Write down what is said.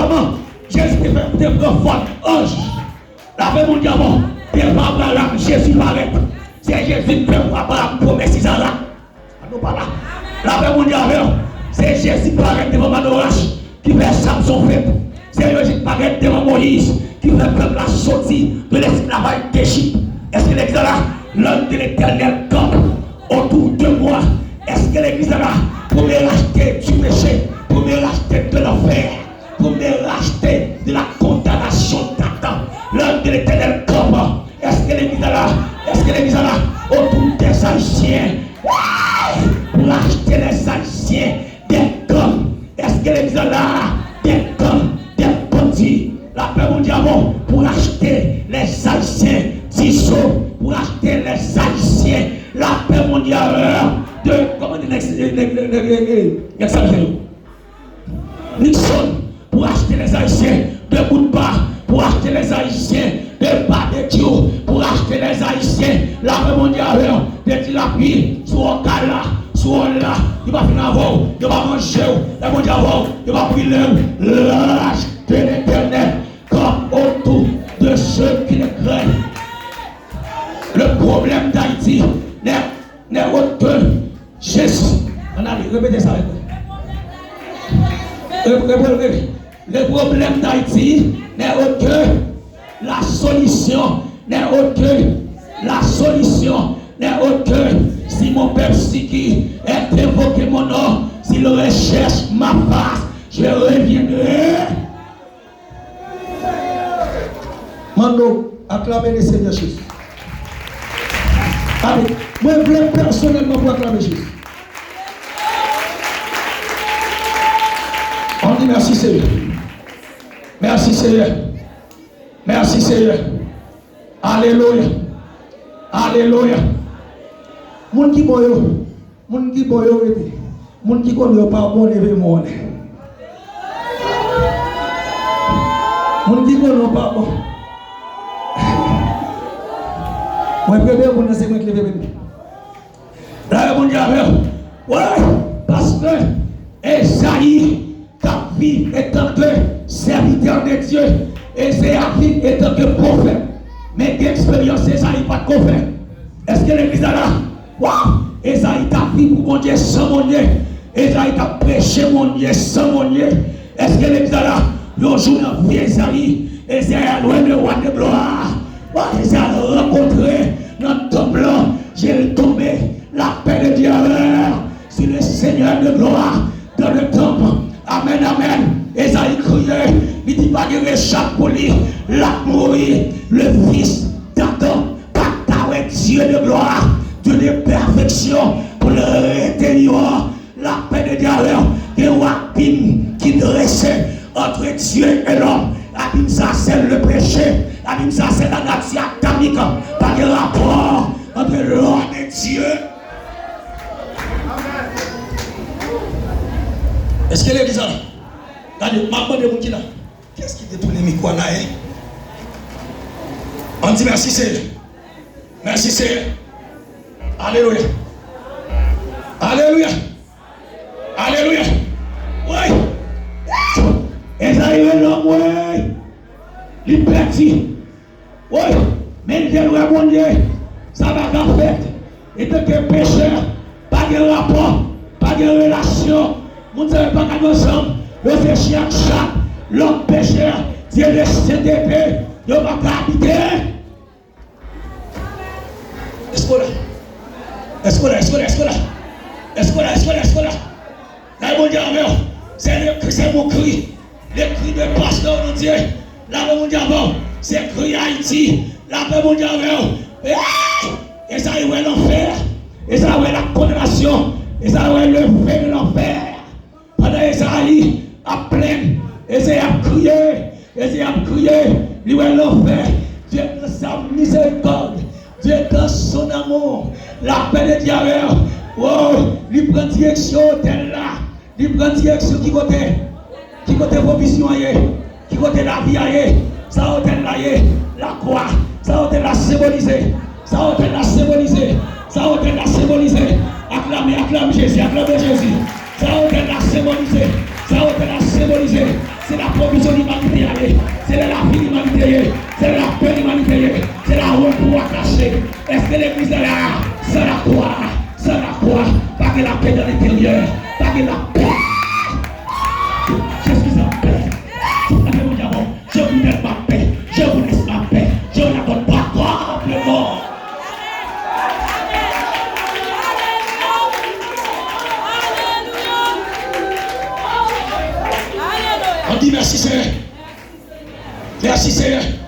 comment Jésus te prend forme, ange. La paix mondiale, t'es pas Abraham, Jésus paraît. C'est Jésus qui fait Abraham promesse Isaac. Nous pas là. La paix mondiale, c'est Jésus paraît devant Manoach, qui fait Samson fait. C'est Jésus paraît devant Moïse, qui fait peuple la sortie de l'esclavage d'Égypte. Est-ce que l'église là, l'homme de l'éternel camp autour de moi? Est-ce que l'église là, pour me racheter du péché, pour me racheter de l'enfer, pour me racheter de la condamnation d'Adam, l'homme de l'éternel camp? Est-ce que l'église là, autour des Haïtiens, pour racheter les Haïtiens des camps? Est-ce que l'église là, des camps, des bandits, la paix mondiale pour acheter les Haïtiens d'Iso, pour acheter les Haïtiens, la paix mondiale de, comment dire, Nixon, pour acheter les Haïtiens de Boudba, pour acheter les Haïtiens de Badekio, pour acheter les Haïtiens, la paix mondiale de Tilapi, sur Okala, sur là, il va finir avant, il va manger, la mondiale avant, il va brûler, l'acheter l'éternel, comme autour de ceux qui le craignent. Le problème d'Haïti n'est autre que Jésus. On a répété ça avec moi. Le problème d'Haïti n'est autre que la solution, n'est autre que la solution, n'est autre que si mon peuple qui est évoqué mon nom, s'il recherche ma face, je reviendrai. Mando, acclamez le Seigneur Jésus. Allez, moi je voulais personnellement pour acclamer Jésus. On dit merci Seigneur. Merci Seigneur. Merci Seigneur. Alléluia. Alléluia. Moun qui boyo, moun qui boyo, moun qui connaît pas bon lever mon. Moun qui connaît pas bon. Moi, je vais vous laisser me lever. Là, mon Dieu, ouais, parce que Esaïe, ta vie étant que serviteur de Dieu, Esaïe étant que prophète, mais d'expérience, Esaïe pas de prophète. Est-ce que l'église est là? Waouh! Esaïe ta vie pour mon Dieu sans mon Dieu. Esaïe t'a prêché mon Dieu sans mon Dieu. Est-ce que l'église est là? Le jour dans vie Esaïe, Esaïe a loué le roi de gloire. Esaïe a rencontré notre temps blanc, j'ai tombé la paix de Dieu sur le Seigneur de gloire dans le temple. Amen, amen. Esaïe criait, il dit pas de réchappe pour lui, la mourir, le fils d'Adam, pas Dieu de gloire, Dieu de perfection pour le rétérieur, la paix de Dieu, et Wapim qui dressait entre Dieu et l'homme. Abim ça c'est le péché, abim ça c'est la nature adamique, pas de rapport entre l'homme et Dieu. Est-ce que l'église là? Regardez, maman de mon qui là. Qu'est-ce qui détourne les micros là? On dit merci Seigneur. Merci Seigneur. Alléluia. Alléluia. Alléluia. Oui. Esaïe est l'homme, oui. Il petit. Oui. Mais il dit, mon Dieu, ça va faire fait. Et tant que pécheur, pas de rapport, pas de relation. Vous ne savez pas qu'à nous sommes. Le fait chaque chat, l'homme pécheur, Dieu le CDP, ne va pas habiter. Est-ce que là? Est-ce que là? Est-ce que là? Est-ce que là? Est-ce que là? Est-ce que là? Est-ce que là? Là, mon Dieu, c'est mon cri. Le cri de pasteur de Dieu. Là, mon Dieu, c'est le cri Haïti. Là, mon Dieu, et ça, il est l'enfer. Et ça, il est la condamnation. Et ça, il est le feu de l'enfer. Pendant Esaïe a plein, Esaïe a crié, Esaïe a crié, lui est l'enfer. Dieu dans sa miséricorde, Dieu dans son amour, la paix de Dieu. Oh, lui prend direction tel là, lui prend direction qui côté provision qui côté la vie ça hôtel là la croix, ça hôtel la symboliser, ça hôtel la symboliser, ça hôtel la symboliser. Acclame Jésus, acclame Jésus. Ça a été la symboliser, ça a été la symboliser. C'est la provision du c'est de la vie de l'humanité, c'est de la paix de l'humanité, c'est la honte pour cacher. Est-ce que l'église est là? C'est la croix, c'est la croix, pas que la paix de l'intérieur, pas que la paix. Je suis en paix. Je vous donne ma paix, je vous laisse ma paix, je ne la donne pas complètement. On dit merci Seigneur. Merci Seigneur.